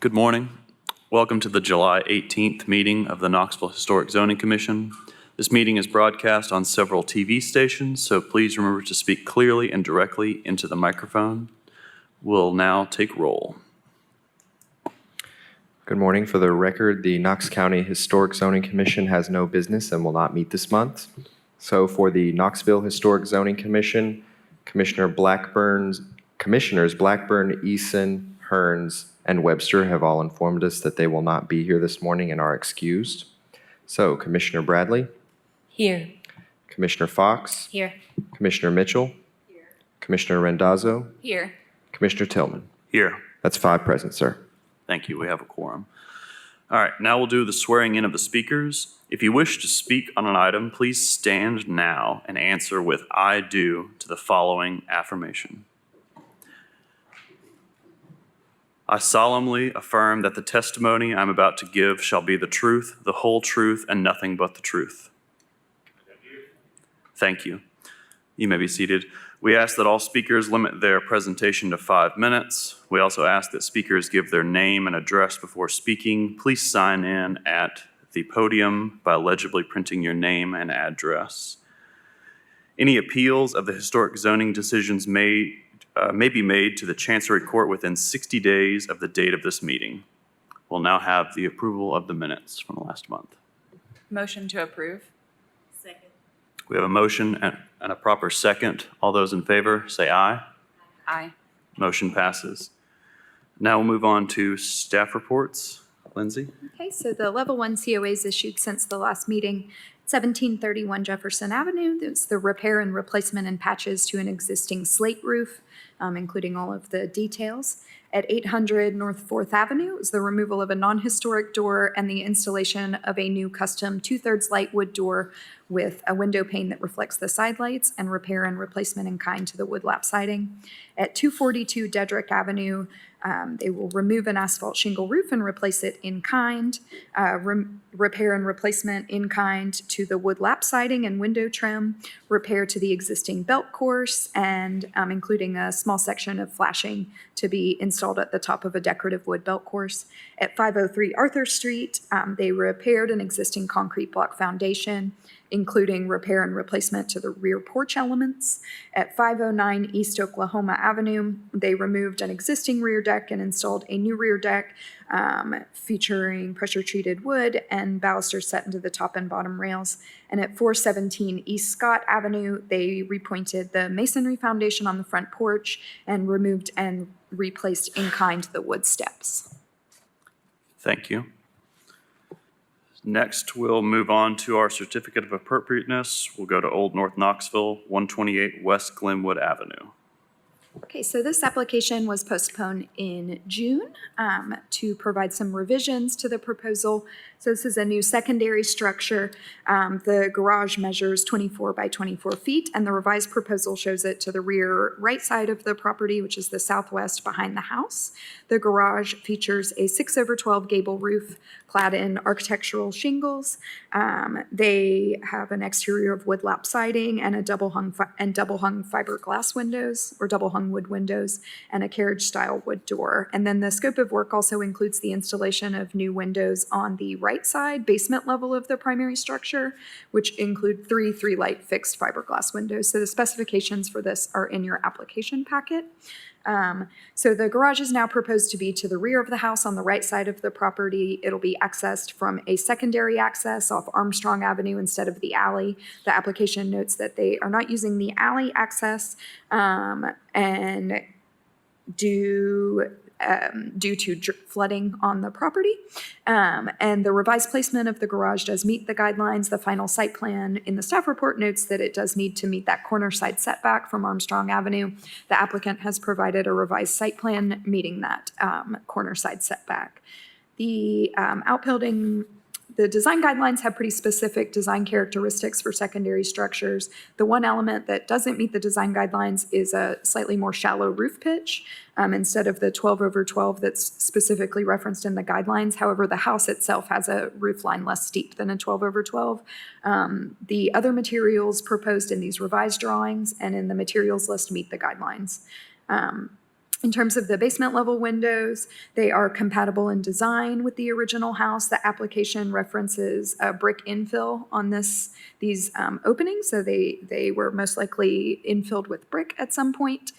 Good morning. Welcome to the July 18th meeting of the Knoxville Historic Zoning Commission. This meeting is broadcast on several TV stations, so please remember to speak clearly and directly into the microphone. We'll now take roll. Good morning. For the record, the Knox County Historic Zoning Commission has no business and will not meet this month. So for the Knoxville Historic Zoning Commission, Commissioners Blackburn, Eason, Hearns, and Webster have all informed us that they will not be here this morning and are excused. So Commissioner Bradley? Here. Commissioner Fox? Here. Commissioner Mitchell? Here. Commissioner Randazzo? Here. Commissioner Tillman? Here. That's 5 present, sir. Thank you. We have a quorum. All right, now we'll do the swearing in of the speakers. If you wish to speak on an item, please stand now and answer with "I do" to the following affirmation. I solemnly affirm that the testimony I'm about to give shall be the truth, the whole truth, and nothing but the truth. Thank you. You may be seated. We ask that all speakers limit their presentation to 5 minutes. We also ask that speakers give their name and address before speaking. Please sign in at the podium by legibly printing your name and address. Any appeals of the historic zoning decisions may be made to the Chancery Court within 60 days of the date of this meeting. We'll now have the approval of the minutes from last month. Motion to approve. Second. We have a motion and a proper second. All those in favor, say aye. Aye. Motion passes. Now we'll move on to staff reports. Lindsay? Okay, so the level 1 COAs issued since the last meeting. 1731 Jefferson Avenue, there's the repair and replacement and patches to an existing slate roof, including all of the details. At 800 North 4th Avenue is the removal of a non-historic door and the installation of a new custom 2/3 light wood door with a window pane that reflects the side lights, and repair and replacement in kind to the wood lap siding. At 242 Dedrick Avenue, they will remove an asphalt shingle roof and replace it in kind, repair and replacement in kind to the wood lap siding and window trim, repair to the existing belt course, and including a small section of flashing to be installed at the top of a decorative wood belt course. At 503 Arthur Street, they repaired an existing concrete block foundation, including repair and replacement to the rear porch elements. At 509 East Oklahoma Avenue, they removed an existing rear deck and installed a new rear deck featuring pressure-treated wood and balusters set into the top and bottom rails. And at 417 East Scott Avenue, they repointed the masonry foundation on the front porch and removed and replaced in kind the wood steps. Thank you. Next, we'll move on to our certificate of appropriateness. We'll go to Old North Knoxville, 128 West Glenwood Avenue. Okay, so this application was postponed in June to provide some revisions to the proposal. So this is a new secondary structure. The garage measures 24 by 24 feet, and the revised proposal shows it to the rear right side of the property, which is the southwest behind the house. The garage features a 6/12 gable roof clad in architectural shingles. They have an exterior of wood lap siding and a double hung fiberglass windows, or double hung wood windows, and a carriage style wood door. And then the scope of work also includes the installation of new windows on the right side basement level of the primary structure, which include 3 light fixed fiberglass windows. So the specifications for this are in your application packet. So the garage is now proposed to be to the rear of the house on the right side of the property. It'll be accessed from a secondary access off Armstrong Avenue instead of the alley. The application notes that they are not using the alley access and due to flooding on the property. And the revised placement of the garage does meet the guidelines. The final site plan in the staff report notes that it does need to meet that corner side setback from Armstrong Avenue. The applicant has provided a revised site plan meeting that corner side setback. The outbuilding The design guidelines have pretty specific design characteristics for secondary structures. The one element that doesn't meet the design guidelines is a slightly more shallow roof pitch instead of the 12/12 that's specifically referenced in the guidelines. However, the house itself has a roof line less steep than a 12/12. The other materials proposed in these revised drawings and in the materials list meet the guidelines. In terms of the basement level windows, they are compatible in design with the original house. The application references a brick infill on these openings, so they were most likely infilled with brick at some point.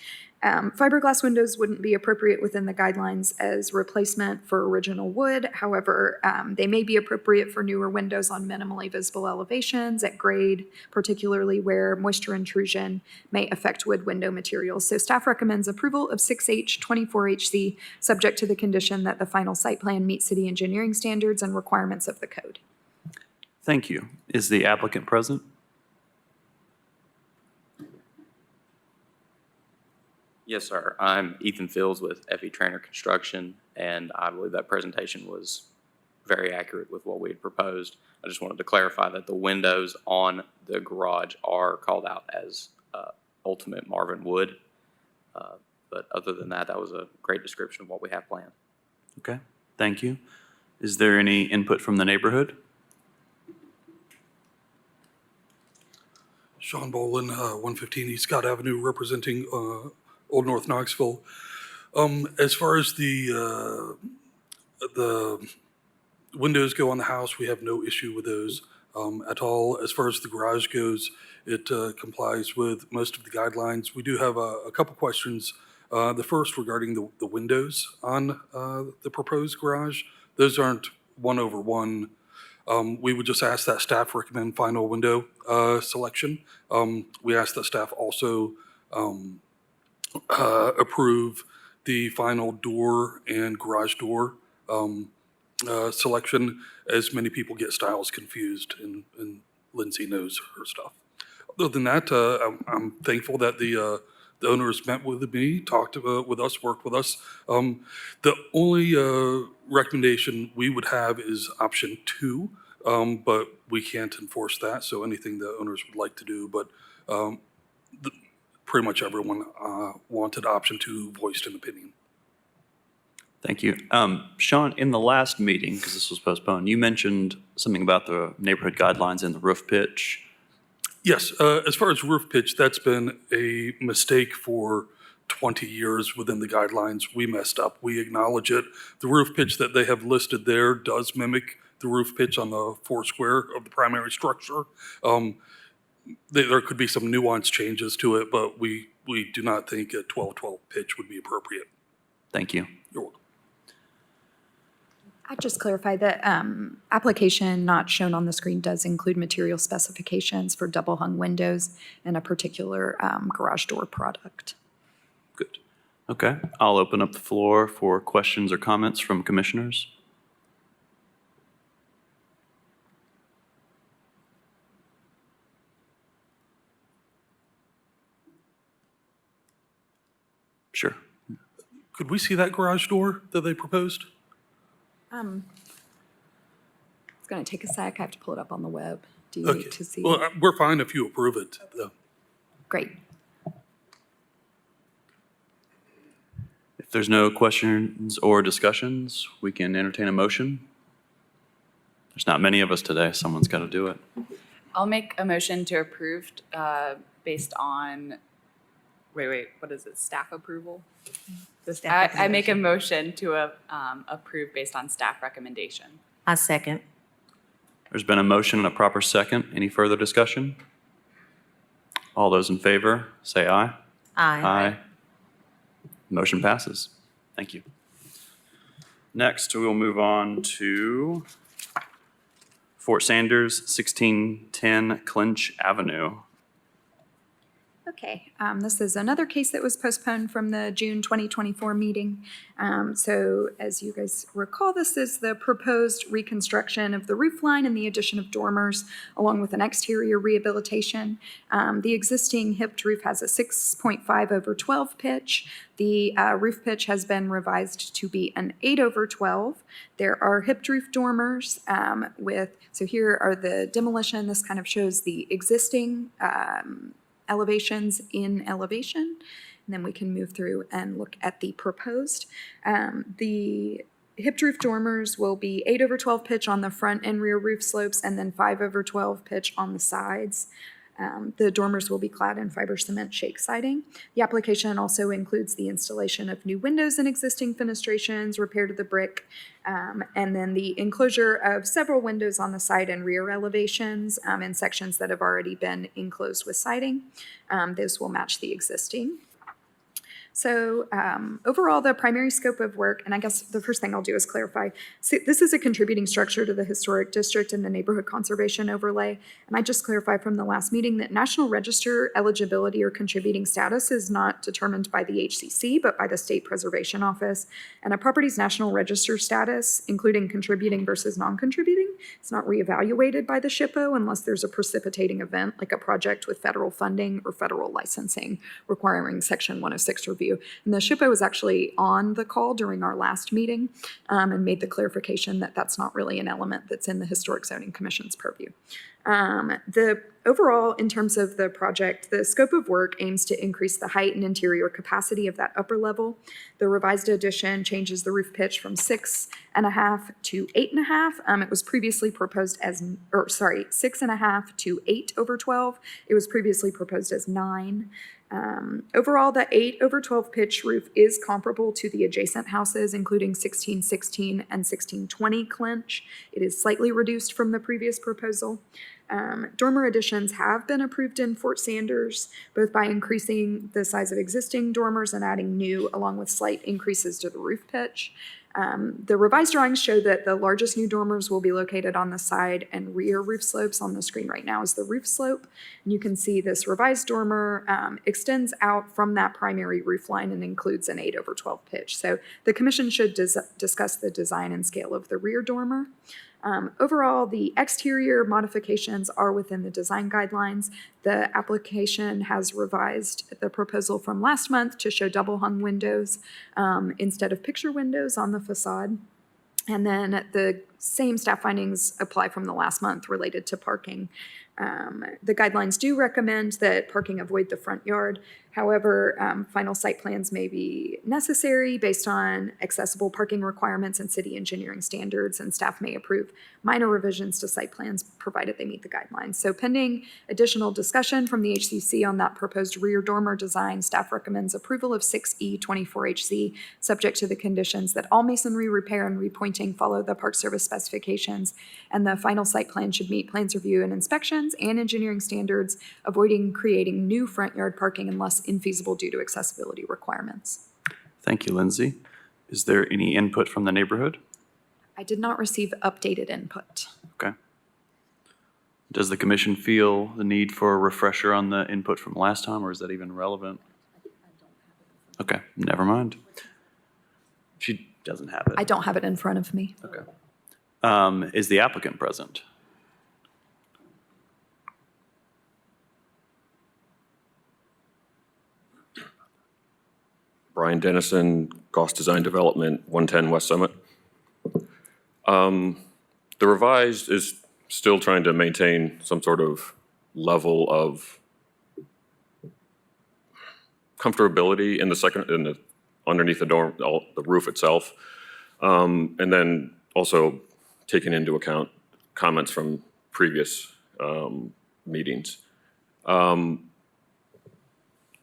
Fiberglass windows wouldn't be appropriate within the guidelines as replacement for original wood. However, they may be appropriate for newer windows on minimally visible elevations at grade, particularly where moisture intrusion may affect wood window materials. So staff recommends approval of 6H 24HC, subject to the condition that the final site plan meets city engineering standards and requirements of the code. Thank you. Is the applicant present? Yes, sir. I'm Ethan Fields with FE Trainer Construction, and I believe that presentation was very accurate with what we had proposed. I just wanted to clarify that the windows on the garage are called out as Ultimate Marvin Wood. But other than that, that was a great description of what we have planned. Okay, thank you. Is there any input from the neighborhood? Sean Bolin, 115 East Scott Avenue, representing Old North Knoxville. As far as the windows go on the house, we have no issue with those at all. As far as the garage goes, it complies with most of the guidelines. We do have a couple questions. The first regarding the windows on the proposed garage. Those aren't 1/1. We would just ask that staff recommend final window selection. We ask that staff also approve the final door and garage door selection, as many people get styles confused, and Lindsay knows her stuff. Other than that, I'm thankful that the owners met with me, talked with us, worked with us. The only recommendation we would have is option 2, but we can't enforce that, so anything the owners would like to do, but pretty much everyone wanted option 2, voiced an opinion. Thank you. Sean, in the last meeting, because this was postponed, you mentioned something about the neighborhood guidelines and the roof pitch. Yes, as far as roof pitch, that's been a mistake for 20 years within the guidelines. We messed up. We acknowledge it. The roof pitch that they have listed there does mimic the roof pitch on the 4 square of the primary structure. There could be some nuanced changes to it, but we do not think a 12-12 pitch would be appropriate. Thank you. You're welcome. I'd just clarify that application not shown on the screen does include material specifications for double hung windows and a particular garage door product. Good. Okay, I'll open up the floor for questions or comments from commissioners. Sure. Could we see that garage door that they proposed? It's going to take a sec. I have to pull it up on the web. Do you Okay. need to see? Well, we're fine if you approve it, though. Great. If there's no questions or discussions, we can entertain a motion. There's not many of us today. Someone's got to do it. I'll make a motion to approve based on, wait, what is it, staff approval? I make a motion to approve based on staff recommendation. I second. There's been a motion and a proper second. Any further discussion? All those in favor, say aye. Aye. Motion passes. Thank you. Next, we will move on to Fort Sanders, 1610 Clinch Avenue. Okay, this is another case that was postponed from the June 2024 meeting. So as you guys recall, this is the proposed reconstruction of the roof line and the addition of dormers, along with an exterior rehabilitation. The existing hipped roof has a 6.5/12 pitch. The roof pitch has been revised to be an 8/12. There are hipped roof dormers so here are the demolition. This kind of shows the existing elevations in elevation, and then we can move through and look at the proposed. The hipped roof dormers will be 8/12 pitch on the front and rear roof slopes, and then 5/12 pitch on the sides. The dormers will be clad in fiber cement shake siding. The application also includes the installation of new windows in existing fenestrations, repair to the brick, and then the enclosure of several windows on the side and rear elevations in sections that have already been enclosed with siding. Those will match the existing. So overall, the primary scope of work, and I guess the first thing I'll do is clarify, so this is a contributing structure to the historic district and the neighborhood conservation overlay. And I just clarify from the last meeting that National Register eligibility or contributing status is not determined by the HCC, but by the State Preservation Office. And a property's National Register status, including contributing versus non-contributing, is not reevaluated by the SHPO unless there's a precipitating event, like a project with federal funding or federal licensing requiring Section 106 review. And the SHPO was actually on the call during our last meeting and made the clarification that that's not really an element that's in the Historic Zoning Commission's purview. The overall, in terms of the project, the scope of work aims to increase the height and interior capacity of that upper level. The revised addition changes the roof pitch from 6.5 to 8.5. It was previously proposed as, 6.5 to 8 over 12. It was previously proposed as 9. Overall, the 8 over 12 pitch roof is comparable to the adjacent houses, including 1616 and 1620 clinch. It is slightly reduced from the previous proposal. Dormer additions have been approved in Fort Sanders, both by increasing the size of existing dormers and adding new, along with slight increases to the roof pitch. The revised drawings show that the largest new dormers will be located on the side and rear roof slopes. On the screen right now is the roof slope. And you can see this revised dormer extends out from that primary roof line and includes an 8 over 12 pitch. So the commission should discuss the design and scale of the rear dormer. Overall, the exterior modifications are within the design guidelines. The application has revised the proposal from last month to show double hung windows instead of picture windows on the facade. And then the same staff findings apply from the last month related to parking. The guidelines do recommend that parking avoid the front yard. However, final site plans may be necessary based on accessible parking requirements and city engineering standards, and staff may approve minor revisions to site plans provided they meet the guidelines. So pending additional discussion from the HCC on that proposed rear dormer design, staff recommends approval of 6E24HZ, subject to the conditions that all masonry repair and repointing follow the Park Service specifications, and the final site plan should meet plans review and inspections and engineering standards, avoiding creating new front yard parking unless infeasible due to accessibility requirements. Thank you, Lindsay. Is there any input from the neighborhood? I did not receive updated input. Okay. Does the commission feel the need for a refresher on the input from last time, or is that even relevant? Okay, never mind. She doesn't have it. I don't have it in front of me. Okay. Is the applicant present? Brian Dennison, Goss Design Development, 110 West Summit. The revised is still trying to maintain some sort of level of comfortability in the underneath the roof itself, and then also taking into account comments from previous meetings.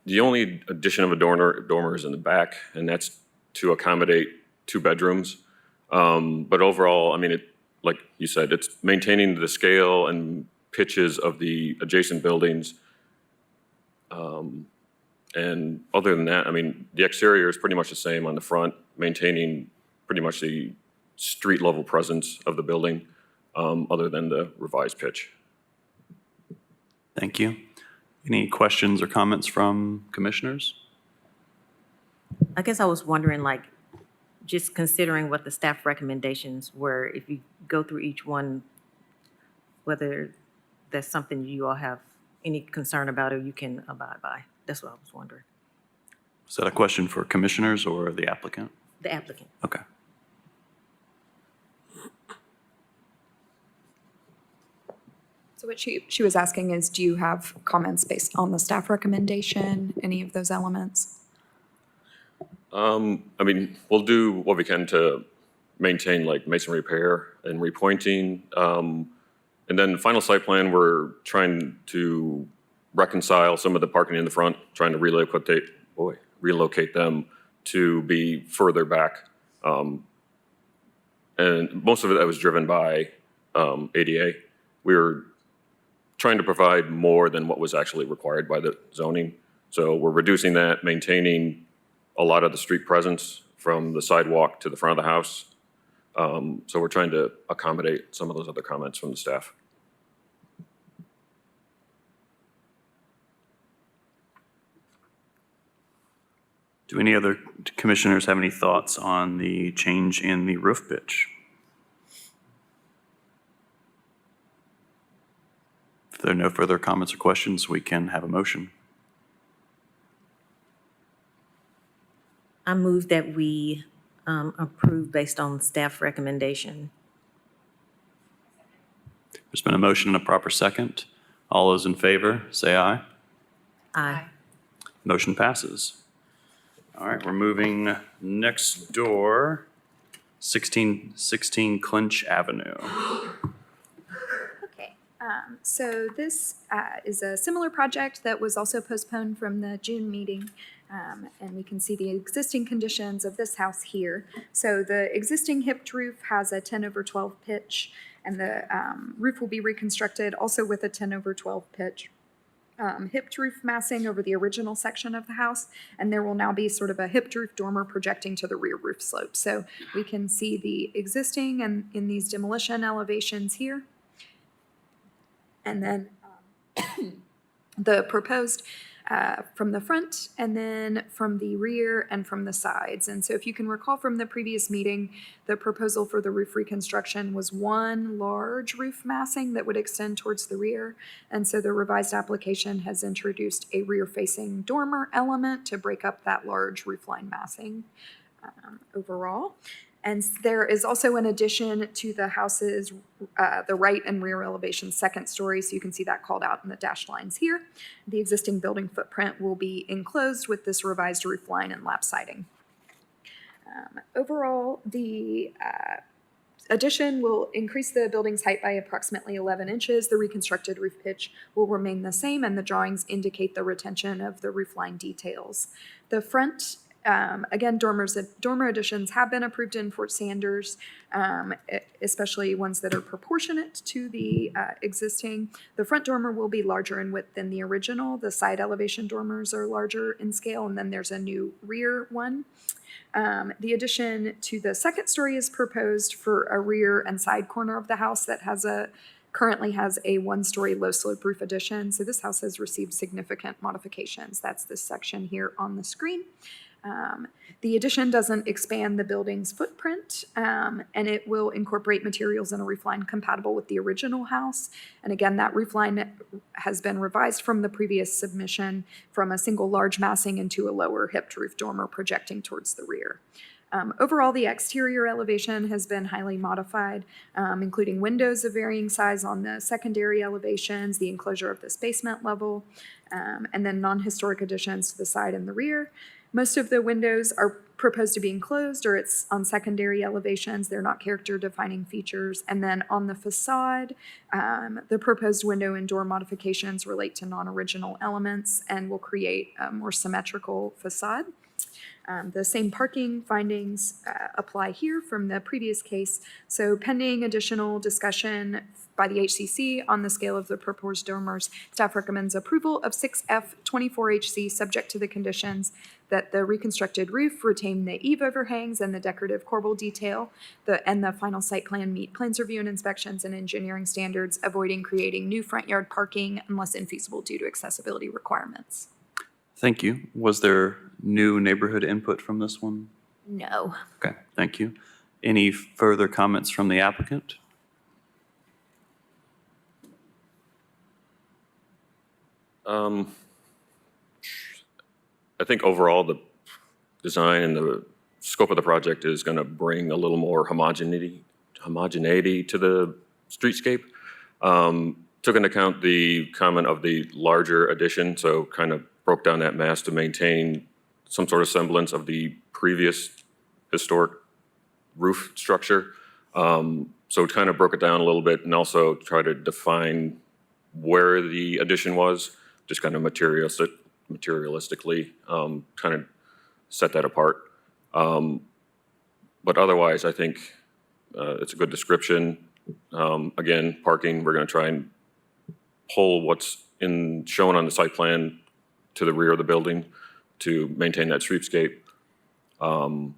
The only addition of a dormer is in the back, and that's to accommodate 2 bedrooms. But overall, I mean, like you said, it's maintaining the scale and pitches of the adjacent buildings. And other than that, I mean, the exterior is pretty much the same on the front, maintaining pretty much the street level presence of the building, other than the revised pitch. Thank you. Any questions or comments from commissioners? I guess I was wondering, like, just considering what the staff recommendations were, if you go through each one, whether that's something you all have any concern about or you can abide by. That's what I was wondering. Is that a question for commissioners or the applicant? The applicant. Okay. So what she was asking is, do you have comments based on the staff recommendation, any of those elements? I mean, we'll do what we can to maintain like masonry repair and repointing. And then the final site plan, we're trying to reconcile some of the parking in the front, trying to relocate them to be further back. And most of it that was driven by ADA. We were trying to provide more than what was actually required by the zoning. So we're reducing that, maintaining a lot of the street presence from the sidewalk to the front of the house. So we're trying to accommodate some of those other comments from the staff. Do any other commissioners have any thoughts on the change in the roof pitch? If there are no further comments or questions, we can have a motion. I move that we approve based on staff recommendation. There's been a motion and a proper second. All those in favor, say aye. Aye. Motion passes. All right, we're moving next door, 1616 Clinch Avenue. Okay, so this is a similar project that was also postponed from the June meeting. And we can see the existing conditions of this house here. So the existing hipped roof has a 10/12 pitch, and the roof will be reconstructed also with a 10/12 pitch. Hipped roof massing over the original section of the house, and there will now be sort of a hipped roof dormer projecting to the rear roof slope. So we can see the existing and in these demolition elevations here. And then the proposed from the front, and then from the rear and from the sides. And so if you can recall from the previous meeting, the proposal for the roof reconstruction was one large roof massing that would extend towards the rear. And so the revised application has introduced a rear-facing dormer element to break up that large roofline massing overall. And there is also an addition to the house's, the right and rear elevation second story, so you can see that called out in the dashed lines here. The existing building footprint will be enclosed with this revised roof line and lap siding. Overall, the addition will increase the building's height by approximately 11 inches. The reconstructed roof pitch will remain the same, and the drawings indicate the retention of the roof line details. The front again, dormer additions have been approved in Fort Sanders, especially ones that are proportionate to the existing. The front dormer will be larger in width than the original. The side elevation dormers are larger in scale, and then there's a new rear one. The addition to the second story is proposed for a rear and side corner of the house that currently has a one-story low-slope roof addition. So this house has received significant modifications. That's this section here on the screen. The addition doesn't expand the building's footprint, and it will incorporate materials in a roof line compatible with the original house. And again, that roof line has been revised from the previous submission from a single large massing into a lower hipped roof dormer projecting towards the rear. Overall, the exterior elevation has been highly modified, including windows of varying size on the secondary elevations, the enclosure of this basement level, and then non-historic additions to the side and the rear. Most of the windows are proposed to be enclosed, or it's on secondary elevations. They're not character-defining features. And then on the facade, the proposed window and door modifications relate to non-original elements and will create a more symmetrical facade. The same parking findings apply here from the previous case. So pending additional discussion by the HCC on the scale of the proposed dormers, staff recommends approval of 6F24HC subject to the conditions that the reconstructed roof retain the eave overhangs and the decorative corbel detail, and the final site plan meet plans review and inspections and engineering standards, avoiding creating new front yard parking unless infeasible due to accessibility requirements. Thank you. Was there new neighborhood input from this one? No. Okay, thank you. Any further comments from the applicant? I think overall the design and the scope of the project is going to bring a little more homogeneity to the streetscape. Took into account the comment of the larger addition, so kind of broke down that mass to maintain some sort of semblance of the previous historic roof structure. So kind of broke it down a little bit and also try to define where the addition was. just kind of materialistically kind of set that apart. But otherwise, I think it's a good description. Again, parking, we're going to try and pull what's shown on the site plan to the rear of the building to maintain that streetscape. And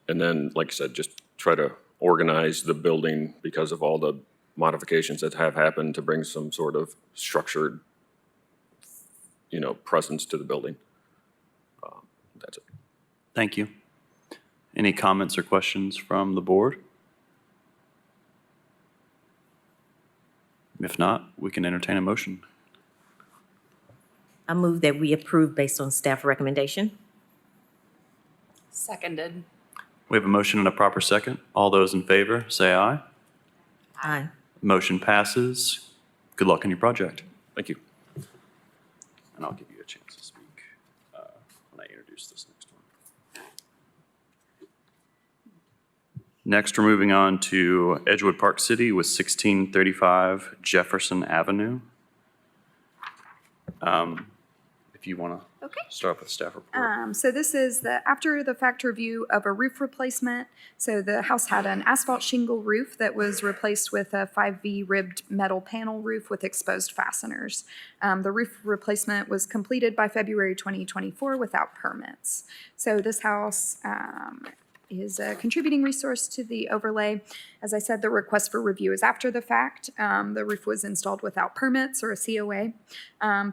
then, like I said, just try to organize the building because of all the modifications that have happened to bring some sort of structured, presence to the building. That's it. Thank you. Any comments or questions from the board? If not, we can entertain a motion. I move that we approve based on staff recommendation. Seconded. We have a motion and a proper second. All those in favor, say aye. Aye. Motion passes. Good luck on your project. Thank you. And I'll give you a chance to speak when I introduce this next one. Next, we're moving on to Edgewood Park City with 1635 Jefferson Avenue. If you want to Okay. start with staff report. So this is the after the fact review of a roof replacement. So the house had an asphalt shingle roof that was replaced with a 5V ribbed metal panel roof with exposed fasteners. The roof replacement was completed by February 2024 without permits. So this house is a contributing resource to the overlay. As I said, the request for review is after the fact. The roof was installed without permits or a COA.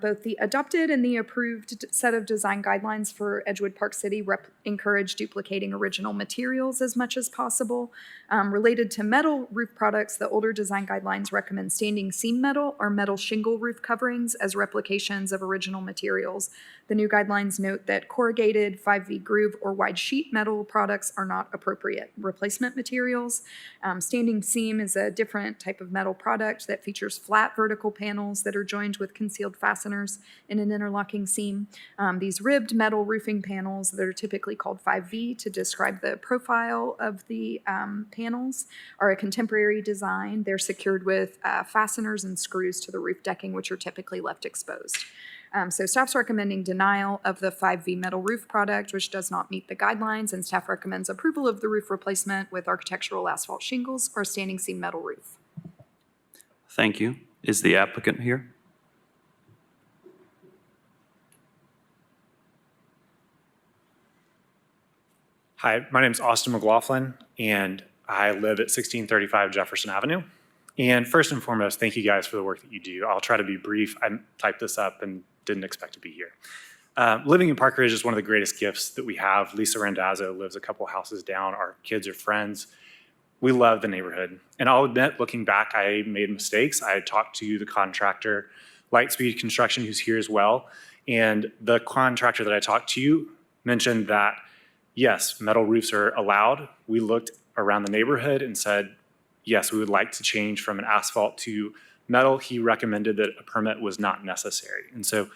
Both the adopted and the approved set of design guidelines for Edgewood Park City encourage duplicating original materials as much as possible. Related to metal roof products, the older design guidelines recommend standing seam metal or metal shingle roof coverings as replications of original materials. The new guidelines note that corrugated, 5V groove, or wide sheet metal products are not appropriate replacement materials. Standing seam is a different type of metal product that features flat vertical panels that are joined with concealed fasteners in an interlocking seam. These ribbed metal roofing panels that are typically called 5V to describe the profile of the panels are a contemporary design. They're secured with fasteners and screws to the roof decking, which are typically left exposed. So staff's recommending denial of the 5V metal roof product, which does not meet the guidelines, and staff recommends approval of the roof replacement with architectural asphalt shingles or standing seam metal roof. Thank you. Is the applicant here? Hi, my name is Austin McLaughlin, and I live at 1635 Jefferson Avenue. And first and foremost, thank you guys for the work that you do. I'll try to be brief. I typed this up and didn't expect to be here. Living in Park Ridge is one of the greatest gifts that we have. Lisa Randazzo lives a couple houses down. Our kids are friends. We love the neighborhood. And I'll admit, looking back, I made mistakes. I talked to the contractor, Lightspeed Construction, who's here as well. And the contractor that I talked to mentioned that, yes, metal roofs are allowed. We looked around the neighborhood and said, yes, we would like to change from an asphalt to metal. He recommended that a permit was not necessary. And so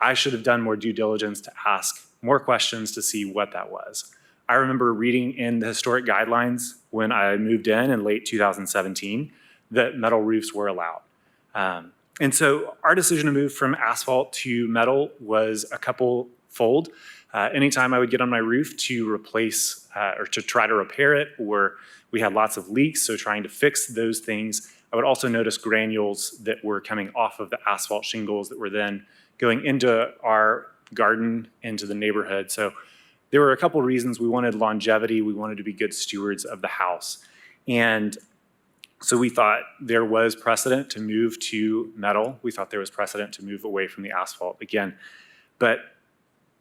I should have done more due diligence to ask more questions to see what that was. I remember reading in the historic guidelines when I moved in late 2017 that metal roofs were allowed. And so our decision to move from asphalt to metal was a couple fold. Anytime I would get on my roof to replace or to try to repair it, or we had lots of leaks, so trying to fix those things, I would also notice granules that were coming off of the asphalt shingles that were then going into our garden, into the neighborhood. So there were a couple reasons. We wanted longevity. We wanted to be good stewards of the house. And so we thought there was precedent to move to metal. We thought there was precedent to move away from the asphalt again. But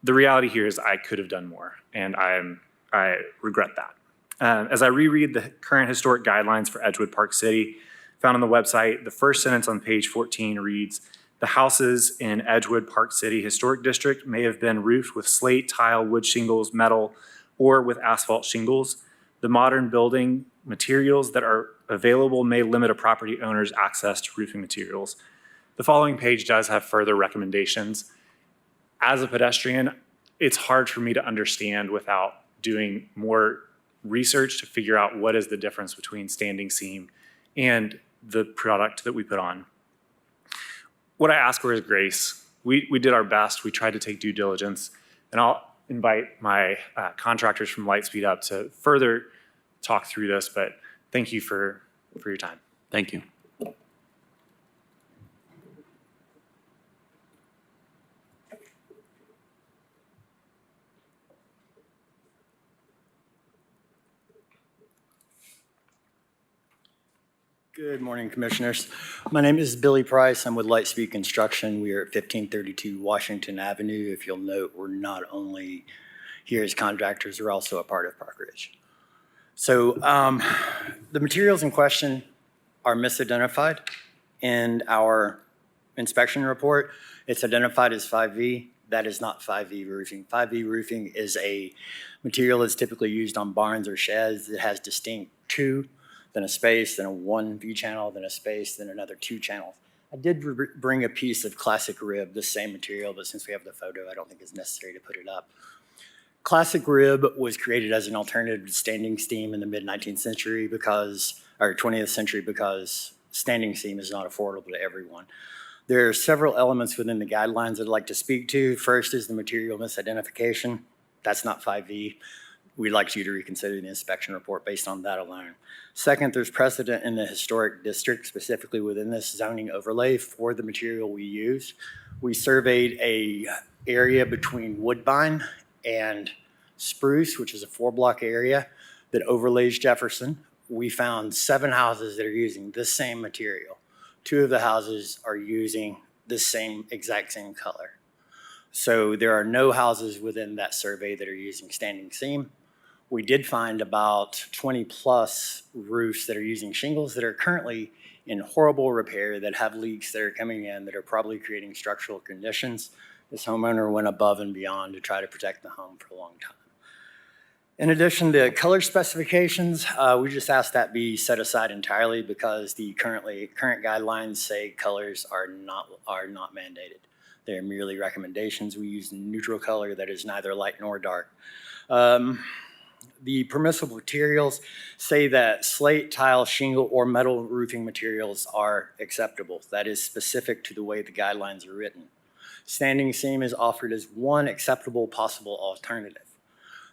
the reality here is I could have done more, and I regret that. As I reread the current historic guidelines for Edgewood Park City, found on the website, the first sentence on page 14 reads, "The houses in Edgewood Park City Historic District may have been roofed with slate, tile, wood shingles, metal, or with asphalt shingles. The modern building materials that are available may limit a property owner's access to roofing materials." The following page does have further recommendations. As a pedestrian, it's hard for me to understand without doing more research to figure out what is the difference between standing seam and the product that we put on. what I ask for is grace. We did our best. We tried to take due diligence. And I'll invite my contractors from Lightspeed up to further talk through this, but thank you for your time. Thank you. Good morning, Commissioners. My name is Billy Price. I'm with Lightspeed Construction. We are at 1532 Washington Avenue. If you'll note, we're not only here as contractors, we're also a part of Park Ridge. So the materials in question are misidentified in our inspection report. It's identified as 5V. That is not 5V roofing. 5V roofing is a material that's typically used on barns or sheds that has distinct two, then a space, then a one V channel, then a space, then another two channels. I did bring a piece of classic rib, the same material, but since we have the photo, I don't think it's necessary to put it up. Classic rib was created as an alternative to standing seam in the mid-19th century or 20th century because standing seam is not affordable to everyone. There are several elements within the guidelines I'd like to speak to. First is the material misidentification. That's not 5V. We'd like you to reconsider the inspection report based on that alone. Second, there's precedent in the historic district, specifically within this zoning overlay for the material we used. We surveyed a area between Woodbine and Spruce, which is a 4-block area that overlays Jefferson. We found 7 houses that are using this same material. 2 of the houses are using this exact same color. So there are no houses within that survey that are using standing seam. We did find about 20 plus roofs that are using shingles that are currently in horrible repair, that have leaks that are coming in that are probably creating structural conditions. This homeowner went above and beyond to try to protect the home for a long time. In addition to color specifications, we just asked that be set aside entirely because the current guidelines say colors are not mandated. They're merely recommendations. We use neutral color that is neither light nor dark. The permissible materials say that slate, tile, shingle, or metal roofing materials are acceptable. That is specific to the way the guidelines are written. Standing seam is offered as one acceptable possible alternative.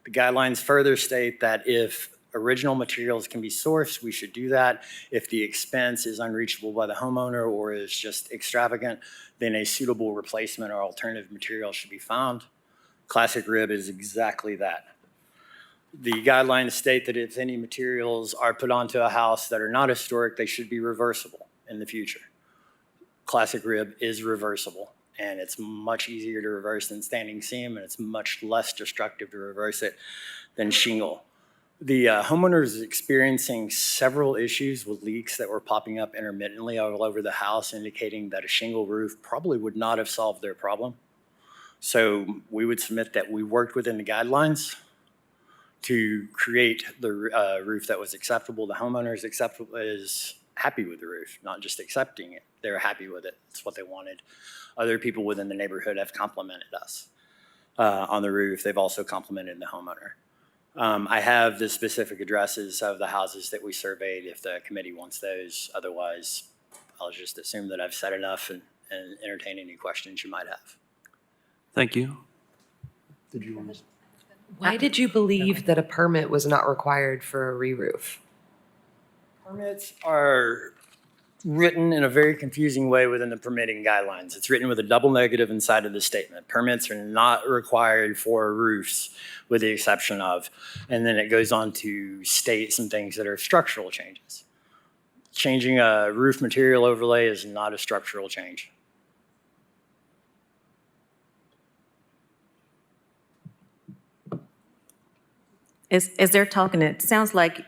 The guidelines further state that if original materials can be sourced, we should do that. If the expense is unreachable by the homeowner or is just extravagant, then a suitable replacement or alternative material should be found. Classic rib is exactly that. The guidelines state that if any materials are put onto a house that are not historic, they should be reversible in the future. Classic rib is reversible, and it's much easier to reverse than standing seam, and it's much less destructive to reverse it than shingle. The homeowner is experiencing several issues with leaks that were popping up intermittently all over the house, indicating that a shingle roof probably would not have solved their problem. So we would submit that we worked within the guidelines to create the roof that was acceptable. The homeowner is happy with the roof, not just accepting it. They're happy with it. It's what they wanted. Other people within the neighborhood have complimented us on the roof. They've also complimented the homeowner. I have the specific addresses of the houses that we surveyed if the committee wants those. Otherwise, I'll just assume that I've said enough and entertain any questions you might have. Thank you. Did you want to? Why did you believe that a permit was not required for a re-roof? Permits are written in a very confusing way within the permitting guidelines. It's written with a double negative inside of the statement. Permits are not required for roofs with the exception of, and then it goes on to state some things that are structural changes. Changing a roof material overlay is not a structural change. As they're talking, it sounds like,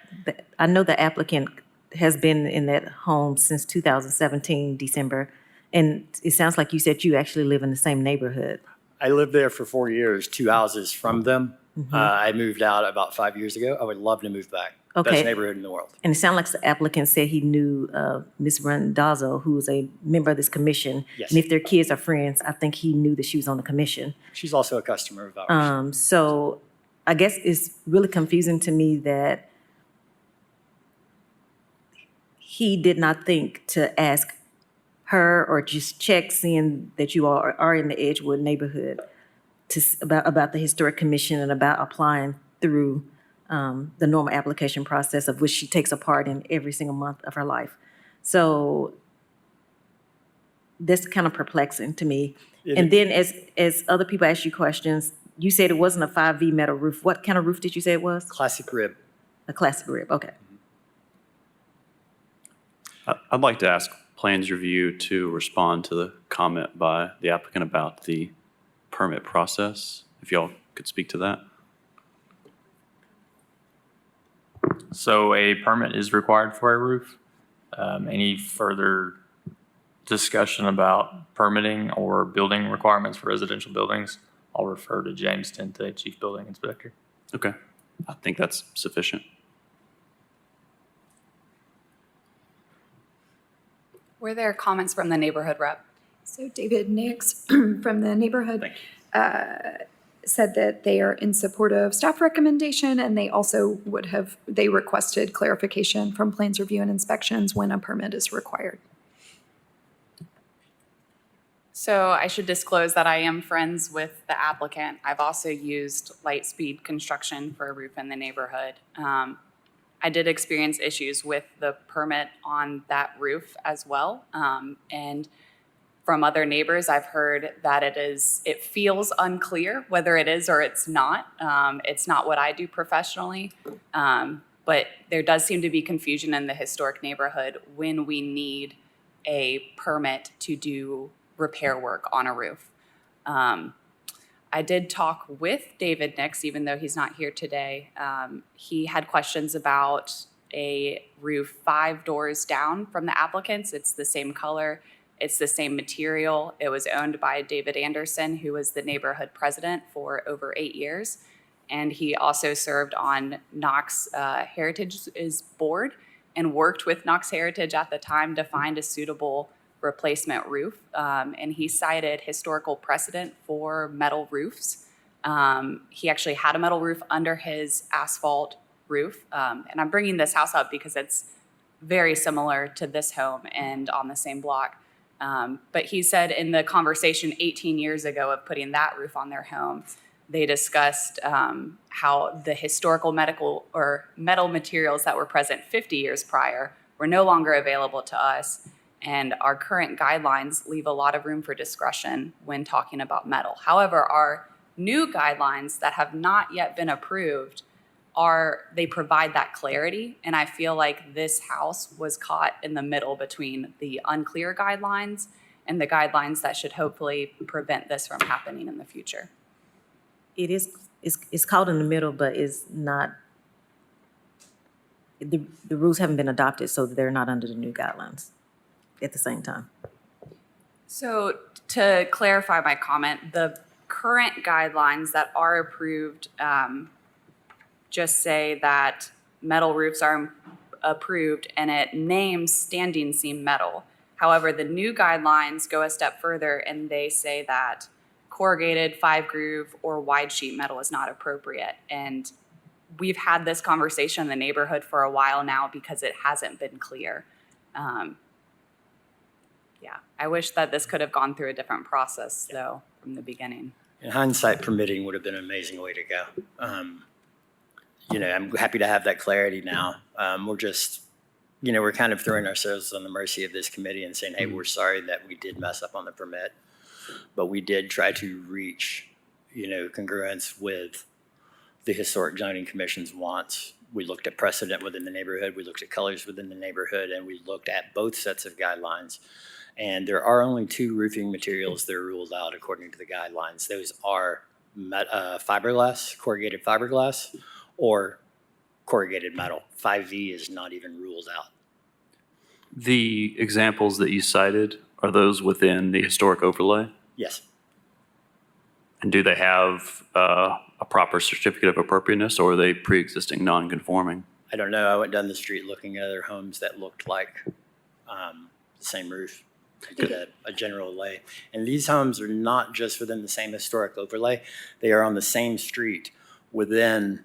I know the applicant has been in that home since 2017, December, and it sounds like you said you actually live in the same neighborhood. I lived there for 4 years, 2 houses from them. I moved out about 5 years ago. I would love to move back. Okay. Best neighborhood in the world. And it sounds like the applicant said he knew Ms. Randazzo, who is a member of this commission. Yes. And if their kids are friends, I think he knew that she was on the commission. She's also a customer of ours. So I guess it's really confusing to me that he did not think to ask her or just check, seeing that you are in the Edgewood neighborhood, about the Historic Commission and about applying through the normal application process of which she takes a part in every single month of her life. So that's kind of perplexing to me. And then as other people ask you questions, you said it wasn't a 5V metal roof. What kind of roof did you say it was? Classic rib. A classic rib, okay. I'd like to ask Plans Review to respond to the comment by the applicant about the permit process, if y'all could speak to that. So a permit is required for a roof. Any further discussion about permitting or building requirements for residential buildings, I'll refer to James Tente, Chief Building Inspector. Okay, I think that's sufficient. Were there comments from the neighborhood rep? So David Nix from the neighborhood said that they are in support of staff recommendation, and they also they requested clarification from Plans Review and Inspections when a permit is required. So I should disclose that I am friends with the applicant. I've also used Lightspeed Construction for a roof in the neighborhood. I did experience issues with the permit on that roof as well. And from other neighbors, I've heard that it feels unclear whether it is or it's not. It's not what I do professionally. But there does seem to be confusion in the historic neighborhood when we need a permit to do repair work on a roof. I did talk with David Nix, even though he's not here today. He had questions about a roof 5 doors down from the applicants. It's the same color. It's the same material. It was owned by David Anderson, who was the neighborhood president for over 8 years. And he also served on Knox Heritage's board and worked with Knox Heritage at the time to find a suitable replacement roof. And he cited historical precedent for metal roofs. He actually had a metal roof under his asphalt roof. And I'm bringing this house up because it's very similar to this home and on the same block. But he said in the conversation 18 years ago of putting that roof on their home, they discussed how the historical metal materials that were present 50 years prior were no longer available to us. And our current guidelines leave a lot of room for discretion when talking about metal. However, our new guidelines that have not yet been approved they provide that clarity. And I feel like this house was caught in the middle between the unclear guidelines and the guidelines that should hopefully prevent this from happening in the future. It's caught in the middle, but it's not, the rules haven't been adopted, so they're not under the new guidelines at the same time. So to clarify my comment, the current guidelines that are approved just say that metal roofs are approved and it names standing seam metal. However, the new guidelines go a step further and they say that corrugated, 5-groove, or wide sheet metal is not appropriate. And we've had this conversation in the neighborhood for a while now because it hasn't been clear. Yeah, I wish that this could have gone through a different process though from the beginning. In hindsight, permitting would have been an amazing way to go. I'm happy to have that clarity now. We're just, we're kind of throwing ourselves on the mercy of this committee and saying, hey, we're sorry that we did mess up on the permit, but we did try to reach, congruence with the Historic Zoning Commission's wants. We looked at precedent within the neighborhood, we looked at colors within the neighborhood, and we looked at both sets of guidelines. And there are only 2 roofing materials that are ruled out according to the guidelines. Those are fiberglass, corrugated fiberglass, or corrugated metal. 5V is not even ruled out. The examples that you cited, are those within the historic overlay? Yes. And do they have a proper certificate of appropriateness, or are they pre-existing non-conforming? I don't know. I went down the street looking at other homes that looked like the same roof. I did a general lay. And these homes are not just within the same historic overlay. They are on the same street within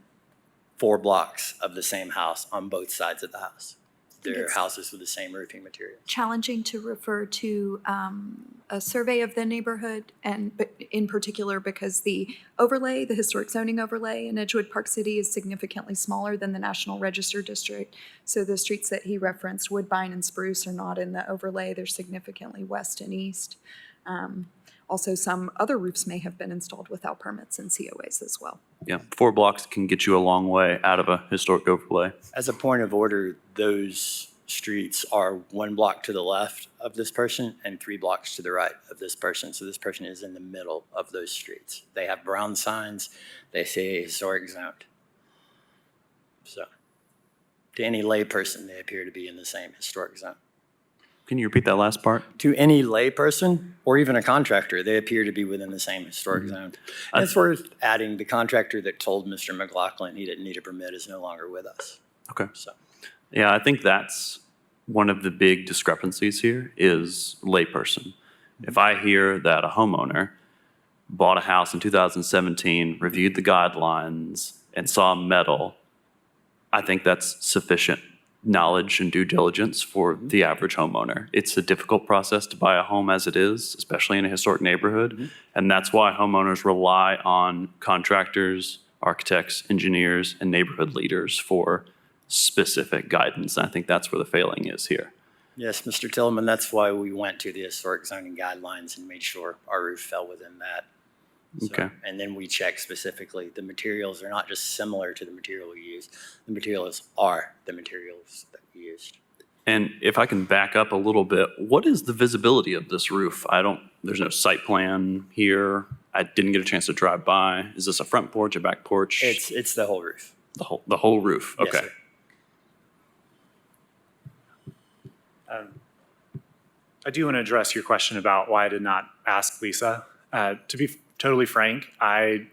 4 blocks of the same house on both sides of the house. They're it's houses with the same roofing materials. challenging to refer to a survey of the neighborhood, but in particular because the overlay, the historic zoning overlay in Edgewood Park City is significantly smaller than the National Register District. So the streets that he referenced, Woodbine and Spruce, are not in the overlay. They're significantly west and east. Also, some other roofs may have been installed without permits and COAs as well. Yeah, 4 blocks can get you a long way out of a historic overlay. As a point of order, those streets are 1 block to the left of this person and 3 blocks to the right of this person. So this person is in the middle of those streets. They have brown signs. They say historic zoned. So to any layperson, they appear to be in the same historic zone. Can you repeat that last part? To any layperson or even a contractor, they appear to be within the same historic zone. And it's worth adding, the contractor that told Mr. McLaughlin he didn't need a permit is no longer with us. Okay. So Yeah, I think that's one of the big discrepancies here is layperson. If I hear that a homeowner bought a house in 2017, reviewed the guidelines, and saw metal, I think that's sufficient knowledge and due diligence for the average homeowner. It's a difficult process to buy a home as it is, especially in a historic neighborhood. And that's why homeowners rely on contractors, architects, engineers, and neighborhood leaders for specific guidance. And I think that's where the failing is here. yes, Mr. Tillman, that's why we went to the historic zoning guidelines and made sure our roof fell within that. So, Okay. and then we check specifically, the materials are not just similar to the material we use. The materials are the materials that we used. And if I can back up a little bit, what is the visibility of this roof? There's no site plan here. I didn't get a chance to drive by. Is this a front porch, a back porch? It's the whole roof. The whole roof, Yes, okay. sir. I do want to address your question about why I did not ask Lisa. To be totally frank, I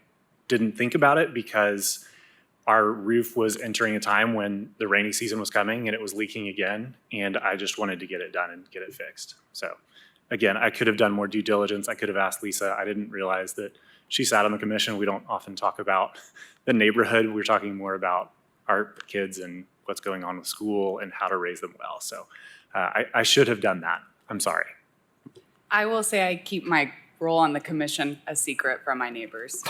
didn't think about it because our roof was entering a time when the rainy season was coming and it was leaking again, and I just wanted to get it done and get it fixed. So again, I could have done more due diligence. I could have asked Lisa. I didn't realize that she sat on the commission. We don't often talk about the neighborhood. We're talking more about our kids and what's going on with school and how to raise them well. So I should have done that. I'm sorry. I will say I keep my role on the commission a secret from my neighbors.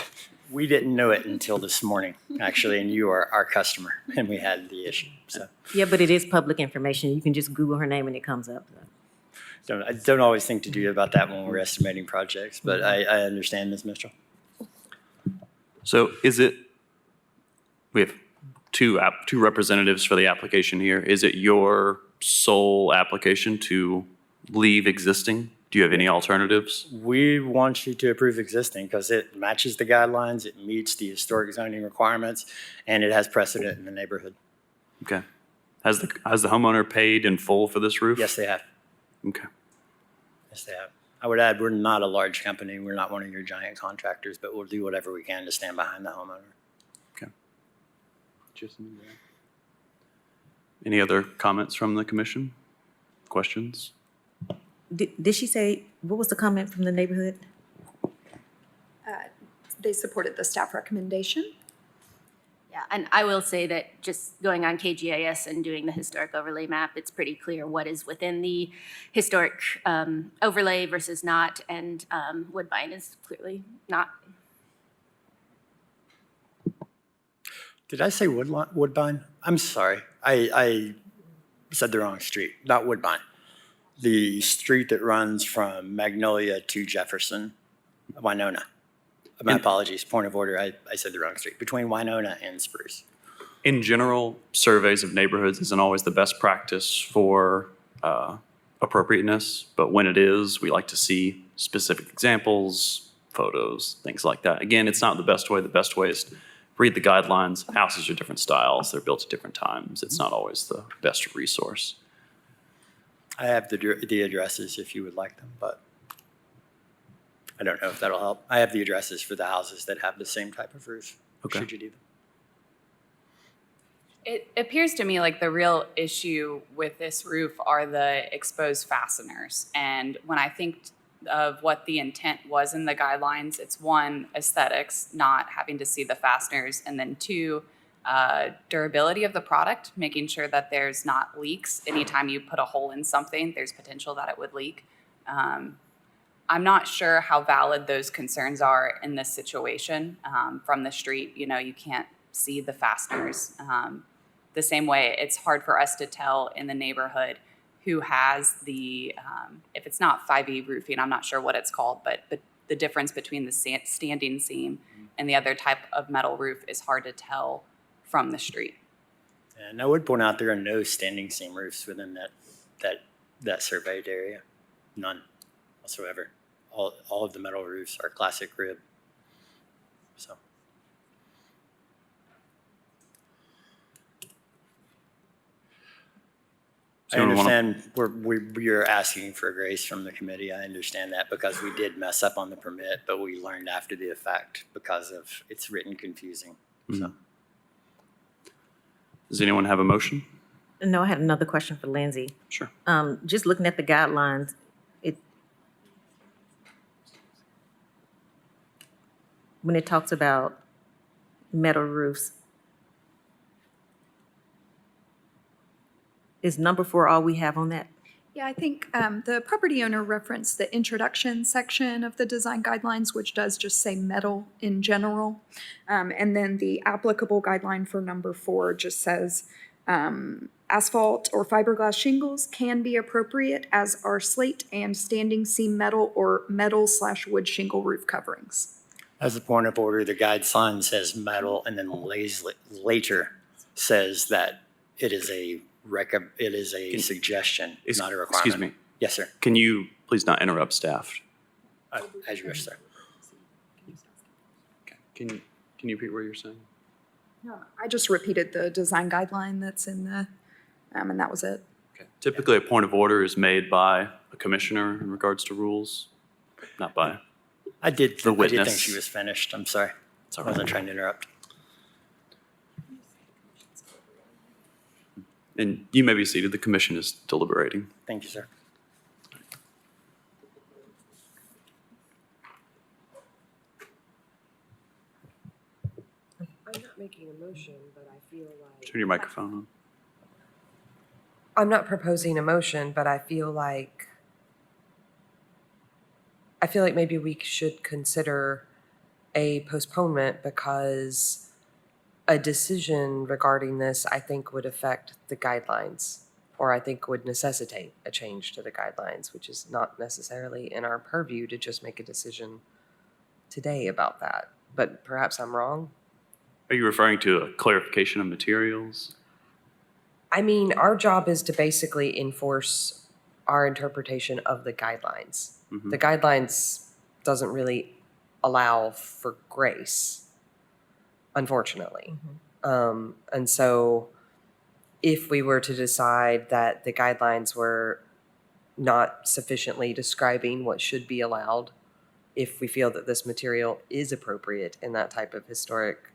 We didn't know it until this morning, actually, and you are our customer, and we had the issue. So Yeah, but it is public information. You can just Google her name and it comes up. I don't always think to do about that when we're estimating projects, but I understand, Ms. Mitchell. So we have two representatives for the application here. Is it your sole application to leave existing? Do you have any alternatives? We want you to approve existing because it matches the guidelines, it meets the historic zoning requirements, and it has precedent in the neighborhood. Okay. Has the homeowner paid in full for this roof? Yes, they have. Okay. Yes, they have. I would add, we're not a large company. We're not one of your giant contractors, but we'll do whatever we can to stand behind the homeowner. Okay. Any other comments from the commission? Questions? Did she say, what was the comment from the neighborhood? They supported the staff recommendation. Yeah, and I will say that just going on KGIS and doing the historic overlay map, it's pretty clear what is within the historic overlay versus not, and Woodbine is clearly not. Did I say Woodbine? I'm sorry. I said the wrong street, not Woodbine. The street that runs from Magnolia to Jefferson, Winona. My apologies, point of order, I said the wrong street, between Winona and Spruce. In general, surveys of neighborhoods isn't always the best practice for appropriateness, but when it is, we like to see specific examples, photos, things like that. Again, it's not the best way. The best way is to read the guidelines. Houses are different styles. They're built at different times. It's not always the best resource. I have the addresses if you would like them, but I don't know if that'll help. I have the addresses for the houses that have the same type of roof. Okay. Should you need them? It appears to me like the real issue with this roof are the exposed fasteners. And when I think of what the intent was in the guidelines, it's one, aesthetics, not having to see the fasteners, and then two, durability of the product, making sure that there's not leaks. Anytime you put a hole in something, there's potential that it would leak. I'm not sure how valid those concerns are in this situation. From the street, you know, you can't see the fasteners. The same way, it's hard for us to tell in the neighborhood who has the, if it's not 5E roofing, I'm not sure what it's called, but the difference between the standing seam and the other type of metal roof is hard to tell from the street. And I would point out there are no standing seam roofs within that surveyed area. None whatsoever. All of the metal roofs are classic rib. So. I understand we're asking for grace from the committee. I understand that because we did mess up on the permit, but we learned after the effect because of it's written confusing. So. Does anyone have a motion? No, I had another question for Lindsay. Sure. Just looking at the guidelines, when it talks about metal roofs, is number 4 all we have on that? Yeah, I think the property owner referenced the introduction section of the design guidelines, which does just say metal in general. And then the applicable guideline for number 4 just says asphalt or fiberglass shingles can be appropriate, as are slate and standing seam metal or metal/wood shingle roof coverings. As a point of order, the guideline says metal, and then later says that it is a suggestion, not a requirement. Excuse me. Yes, sir. Can you please not interrupt staff? As you wish, sir. Okay. Can you repeat what you're saying? No, I just repeated the design guideline that's in the, and that was it. Okay. Typically, a point of order is made by a commissioner in regards to rules, not by I did the witness. think she was finished. I'm sorry. I wasn't trying to interrupt. And you may be seated. The commission is deliberating. Thank you, sir. I'm not making a motion, but I feel like. Turn your microphone on. I'm not proposing a motion, but I feel like maybe we should consider a postponement because a decision regarding this, I think, would affect the guidelines, or I think would necessitate a change to the guidelines, which is not necessarily in our purview to just make a decision today about that. But perhaps I'm wrong. Are you referring to a clarification of materials? I mean, our job is to basically enforce our interpretation of the guidelines. Mm-hmm. The guidelines doesn't really allow for grace, unfortunately. And so if we were to decide that the guidelines were not sufficiently describing what should be allowed, if we feel that this material is appropriate in that type of historic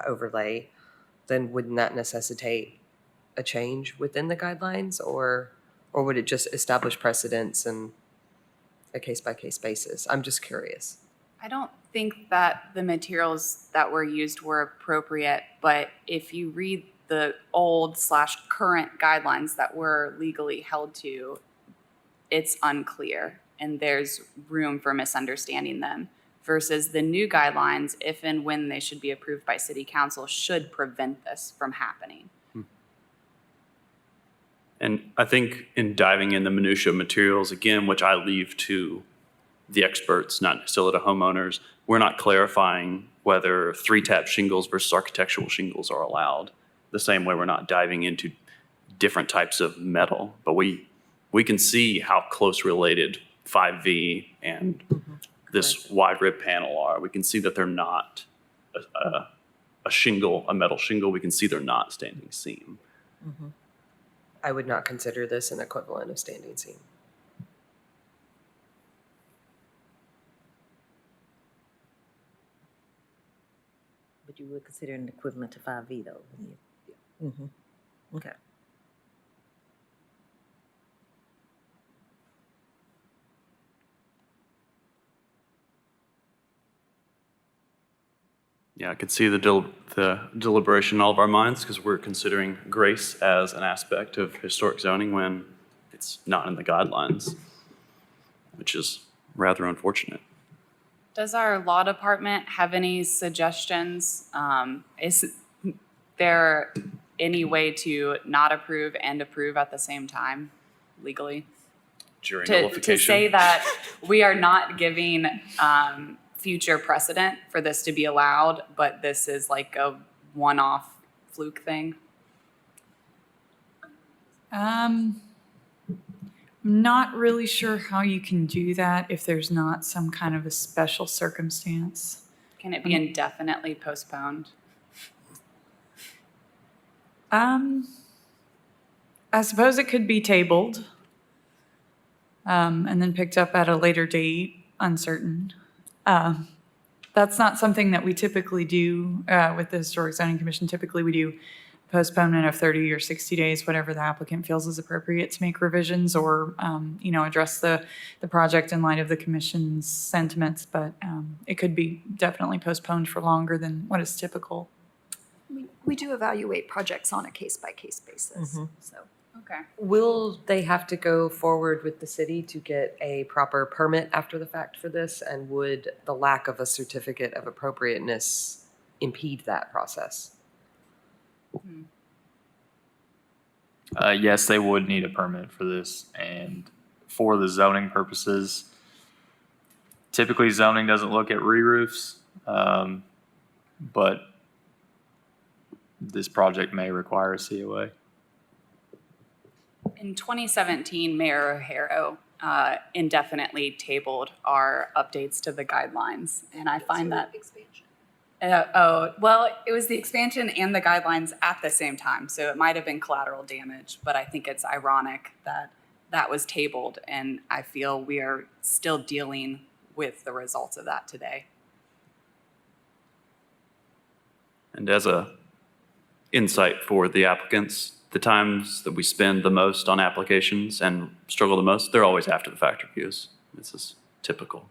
overlay, then wouldn't that necessitate a change within the guidelines, or would it just establish precedents and a case-by-case basis? I'm just curious. I don't think that the materials that were used were appropriate, but if you read the old/current guidelines that we're legally held to, it's unclear and there's room for misunderstanding them, versus the new guidelines, if and when they should be approved by city council, should prevent this from happening. And I think in diving in the minutia of materials, again, which I leave to the experts, not necessarily to homeowners, we're not clarifying whether 3-tap shingles versus architectural shingles are allowed. The same way we're not diving into different types of metal, but we can see how close related 5V and this wide rib panel are. We can see that they're not a shingle, a metal shingle. We can see they're not standing seam. I would not consider this an equivalent of standing seam. But you would consider an equivalent to 5V though? Yeah. Okay. Yeah, I could see the deliberation in all of our minds because we're considering grace as an aspect of historic zoning when it's not in the guidelines, which is rather unfortunate. Does our law department have any suggestions? Is there any way to not approve and approve at the same time legally? Jury To nullification. say that we are not giving future precedent for this to be allowed, but this is like a one-off fluke thing? I'm not really sure how you can do that if there's not some kind of a special circumstance. Can it be indefinitely postponed? I suppose it could be tabled, and then picked up at a later date, uncertain. That's not something that we typically do with the Historic Zoning Commission. Typically, we do postponement of 30 or 60 days, whatever the applicant feels is appropriate to make revisions or, address the project in light of the commission's sentiments. But it could be definitely postponed for longer than what is typical. We do evaluate projects on a case-by-case basis, so. Okay. Will they have to go forward with the city to get a proper permit after the fact for this? And would the lack of a certificate of appropriateness impede that process? Yes, they would need a permit for this, and for the zoning purposes, typically zoning doesn't look at re-roofs, but this project may require a COA. In 2017, Mayor O'Hara indefinitely tabled our updates to the guidelines, and I find that. Well, it was the expansion and the guidelines at the same time, so it might have been collateral damage, but I think it's ironic that that was tabled, and I feel we are still dealing with the results of that today. And as a insight for the applicants, the times that we spend the most on applications and struggle the most, they're always after the fact reviews. This is typical.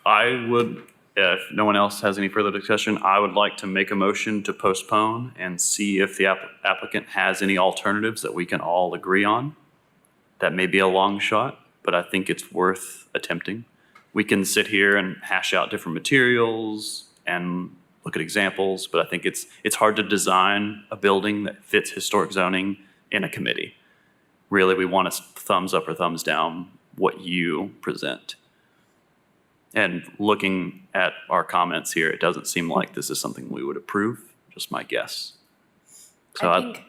I would, if no one else has any further discussion, I would like to make a motion to postpone and see if the applicant has any alternatives that we can all agree on. That may be a long shot, but I think it's worth attempting. We can sit here and hash out different materials and look at examples, but I think it's hard to design a building that fits historic zoning in a committee. Really, we want a thumbs up or thumbs down what you present. And looking at our comments here, it doesn't seem like this is something we would approve, just my guess. So I think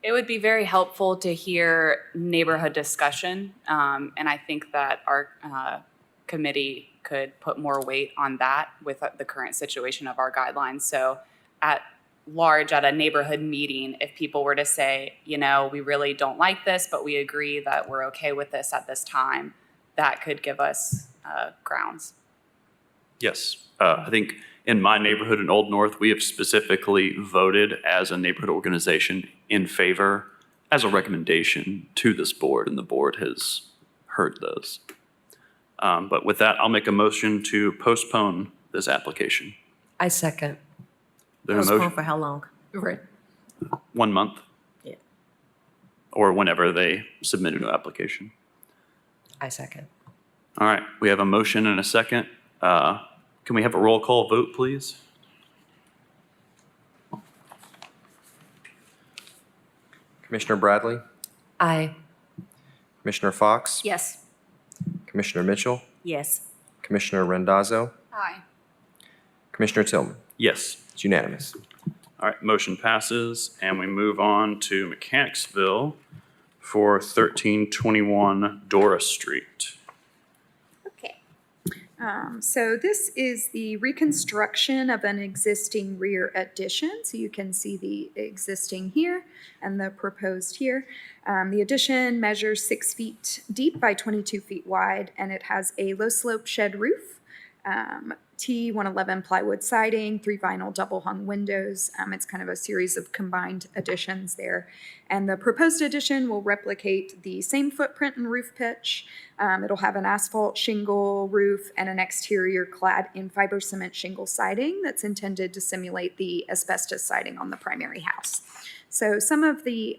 it would be very helpful to hear neighborhood discussion, and I think that our committee could put more weight on that with the current situation of our guidelines. So at large, at a neighborhood meeting, if people were to say, we really don't like this, but we agree that we're okay with this at this time, that could give us grounds. Yes, I think in my neighborhood in Old North, we have specifically voted as a neighborhood organization in favor as a recommendation to this board, and the board has heard those. But with that, I'll make a motion to postpone this application. I second. There's a Postpone motion, for how long? Right. 1 month. Yeah. Or whenever they submit a new application. I second. All right, we have a motion and a second. Can we have a roll call vote, please? Commissioner Bradley, Aye. Commissioner Fox, Yes. Commissioner Mitchell, Yes. Commissioner Randazzo, Aye. Commissioner Tillman. Yes. It's unanimous. All right, motion passes, and we move on to Mechanicsville for 1321 Dora Street. Okay. So this is the reconstruction of an existing rear addition. So you can see the existing here and the proposed here. The addition measures 6 feet deep by 22 feet wide, and it has a low slope shed roof. T111 plywood siding, 3 vinyl double hung windows. It's kind of a series of combined additions there. And the proposed addition will replicate the same footprint and roof pitch. It'll have an asphalt shingle roof and an exterior clad in fiber cement shingle siding that's intended to simulate the asbestos siding on the primary house. So some of the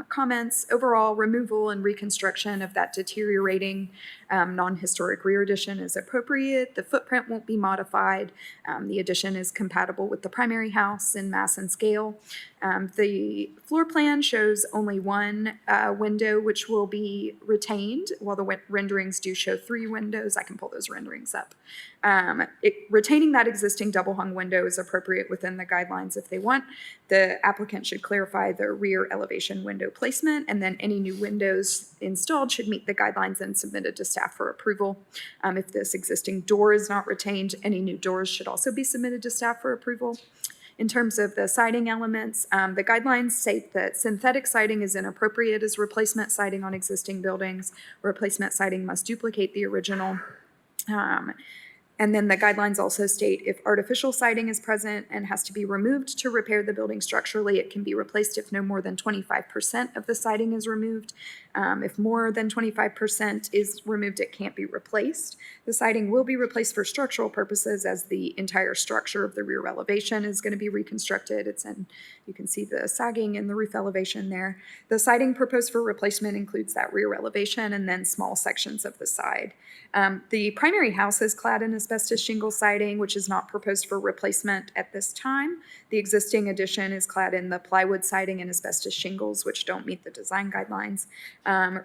comments: overall removal and reconstruction of that deteriorating non-historic rear addition is appropriate. The footprint won't be modified. The addition is compatible with the primary house in mass and scale. The floor plan shows only one window, which will be retained, while the renderings do show 3 windows. I can pull those renderings up. Retaining that existing double hung window is appropriate within the guidelines if they want. The applicant should clarify the rear elevation window placement, and then any new windows installed should meet the guidelines and submitted to staff for approval. If this existing door is not retained, any new doors should also be submitted to staff for approval. In terms of the siding elements, the guidelines state that synthetic siding is inappropriate as replacement siding on existing buildings. Replacement siding must duplicate the original. And then the guidelines also state if artificial siding is present and has to be removed to repair the building structurally, it can be replaced if no more than 25% of the siding is removed. If more than 25% is removed, it can't be replaced. The siding will be replaced for structural purposes as the entire structure of the rear elevation is going to be reconstructed. You can see the sagging in the roof elevation there. The siding proposed for replacement includes that rear elevation and then small sections of the side. The primary house is clad in asbestos shingle siding, which is not proposed for replacement at this time. The existing addition is clad in the plywood siding and asbestos shingles, which don't meet the design guidelines.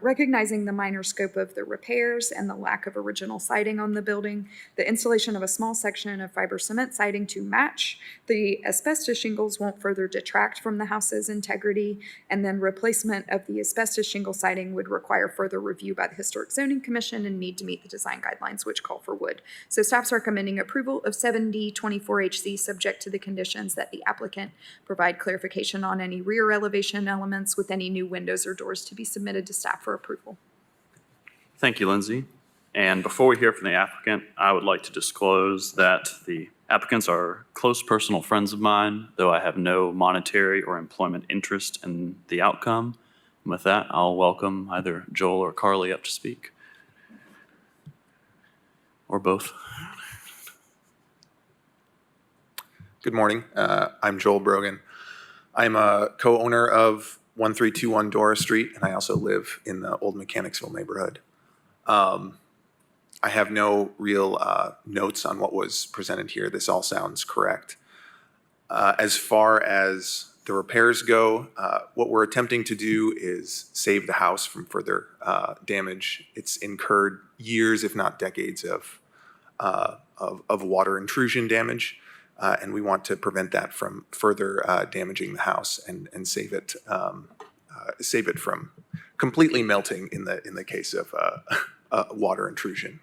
Recognizing the minor scope of the repairs and the lack of original siding on the building, the installation of a small section of fiber cement siding to match the asbestos shingles won't further detract from the house's integrity, and then replacement of the asbestos shingle siding would require further review by the Historic Zoning Commission and need to meet the design guidelines, which call for wood. So staff's recommending approval of 7D24HC subject to the conditions that the applicant provide clarification on any rear elevation elements with any new windows or doors to be submitted to staff for approval. Thank you, Lindsay. And before we hear from the applicant, I would like to disclose that the applicants are close personal friends of mine, though I have no monetary or employment interest in the outcome. And with that, I'll welcome either Joel or Carly up to speak. Or both. Good morning. I'm Joel Brogan. I'm a co-owner of 1321 Dora Street, and I also live in the old Mechanicsville neighborhood. I have no real notes on what was presented here. This all sounds correct. As far as the repairs go, what we're attempting to do is save the house from further damage. It's incurred years, if not decades, of water intrusion damage, and we want to prevent that from further damaging the house and save it from completely melting in the case of water intrusion.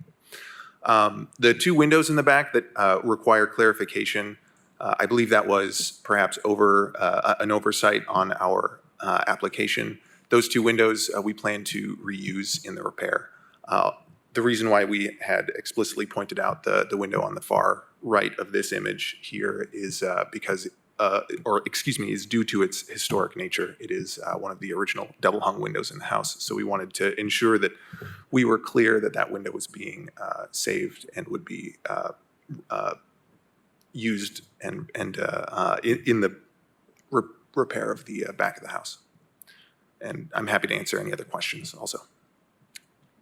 The 2 windows in the back that require clarification, I believe that was perhaps an oversight on our application. Those 2 windows we plan to reuse in the repair. The reason why we had explicitly pointed out the window on the far right of this image here is is due to its historic nature. It is one of the original double hung windows in the house. So we wanted to ensure that we were clear that that window was being saved and would be used and in the repair of the back of the house. And I'm happy to answer any other questions also.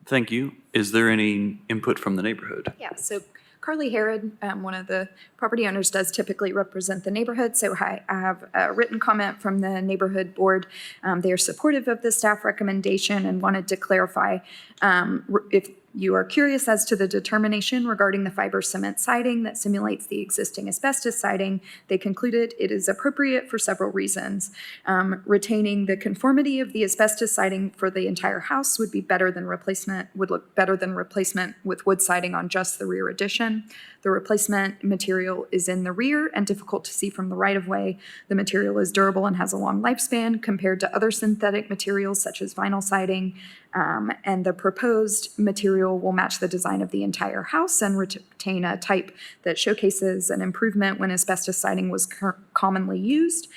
Thank you. Is there any input from the neighborhood? Yeah, so Carly Herod, one of the property owners, does typically represent the neighborhood. So I have a written comment from the neighborhood board. They are supportive of the staff recommendation and wanted to clarify if you are curious as to the determination regarding the fiber cement siding that simulates the existing asbestos siding. They concluded it is appropriate for several reasons. Retaining the conformity of the asbestos siding for the entire house would look better than replacement with wood siding on just the rear addition. The replacement material is in the rear and difficult to see from the right of way. The material is durable and has a long lifespan compared to other synthetic materials such as vinyl siding. And the proposed material will match the design of the entire house and retain a type that showcases an improvement when asbestos siding was commonly used.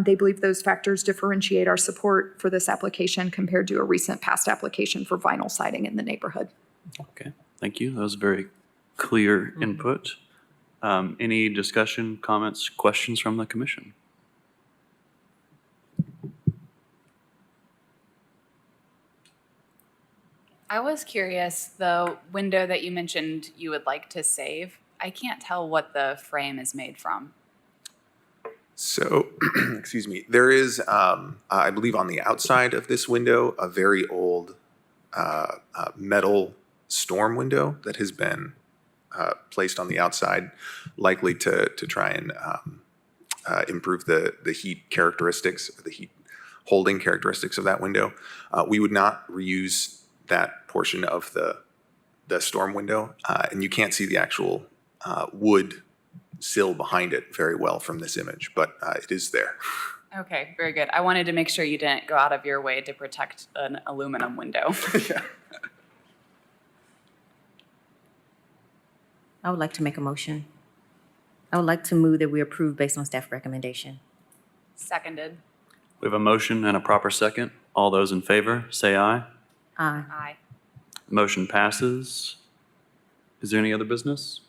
They believe those factors differentiate our support for this application compared to a recent past application for vinyl siding in the neighborhood. Okay, thank you. That was very clear input. Any discussion, comments, questions from the commission? I was curious, the window that you mentioned you would like to save, I can't tell what the frame is made from. So, excuse me, there is, I believe on the outside of this window, a very old metal storm window that has been placed on the outside, likely to try and improve the heat characteristics, the heat holding characteristics of that window. We would not reuse that portion of the storm window, and you can't see the actual wood sill behind it very well from this image, but it is there. Okay, very good. I wanted to make sure you didn't go out of your way to protect an aluminum window. I would like to make a motion. I would like to move that we approve based on staff recommendation. Seconded. We have a motion and a proper second. All those in favor, say aye. Aye. Aye. Motion passes. Is there any other business?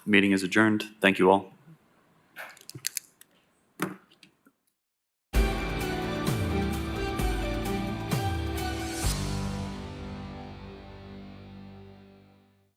Meeting is adjourned. Thank you all.